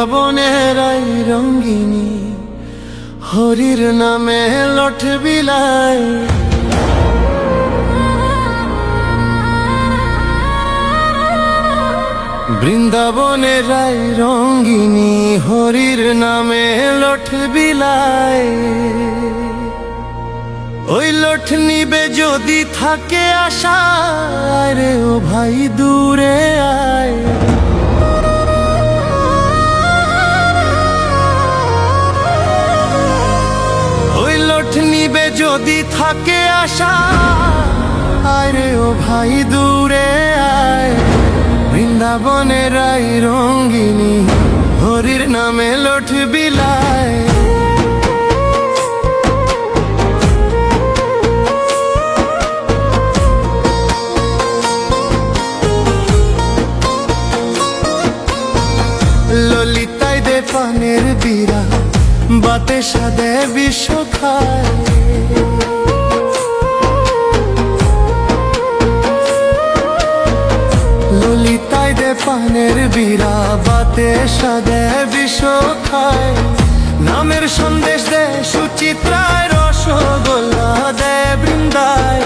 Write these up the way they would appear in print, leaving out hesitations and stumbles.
বৃন্দাবনের আই রঙ্গিনী, হরির নামে লট বিলাই। বৃন্দাবনের আই রঙ্গিনী, হরির নামে লট বিলাই। ওই লট নিবে যদি থাকে আশা, রে ও ভাই দূরে আয়। ওই লট নিবে যদি থাকে আশা, রে ও ভাই দূরে আয়। বৃন্দাবনের আই রঙ্গিনী, হরির নামে লট বিলায়। ললিতায় দে পানের বীরা, বাতে সাদে বিশ্ব খায়। ললিতায় দে পানের বীরা, বাতে সাদে বিশ্ব খায়। নামের সন্দেশ দে সুচিত্রায়, রসগোল্লা দে বৃন্দায়।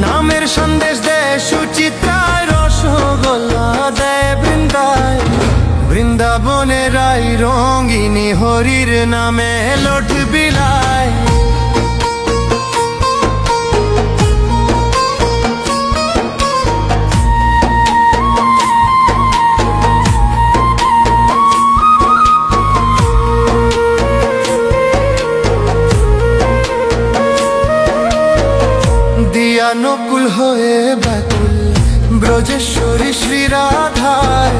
নামের সন্দেশ দে সুচিত্রায়, রসগোল্লা দে বৃন্দায়। বৃন্দাবনের আই রঙ্গিনী, হরির নামে লট বিলায়। দিয়া নকুল হয়ে ব্যাকুল, ব্রজেশ্বরী শ্রী রাধায়।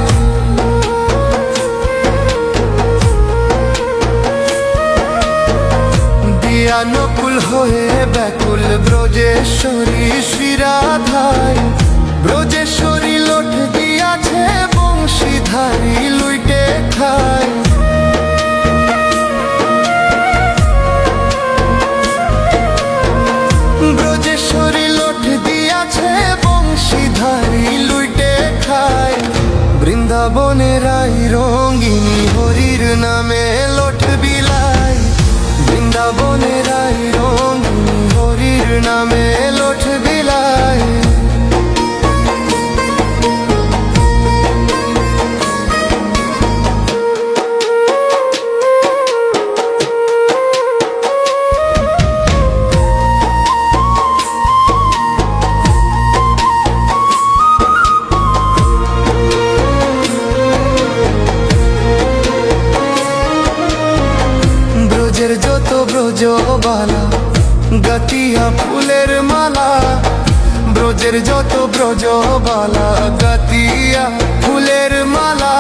দিয়া নকুল হয়ে ব্যাকুল, ব্রজেশ্বরী শ্রী রাধায়। ব্রজেশ্বরী লট দিয়াছে, বংশীধারী লুইটে খায়। ব্রজেশ্বরী লট দিয়াছে, বংশীধারী লুইটে খায়। বৃন্দাবনের আই রঙ্গিনী, হরির নামে লট বিলায়। বৃন্দাবনের আই রঙ্গিনী, হরির নামে লট বিলায়। ব্রজের যত ব্রজবালা, গাতিয়া ফুলের মালা। ব্রজের যত ব্রজবালা, গাতিয়া ফুলের মালা।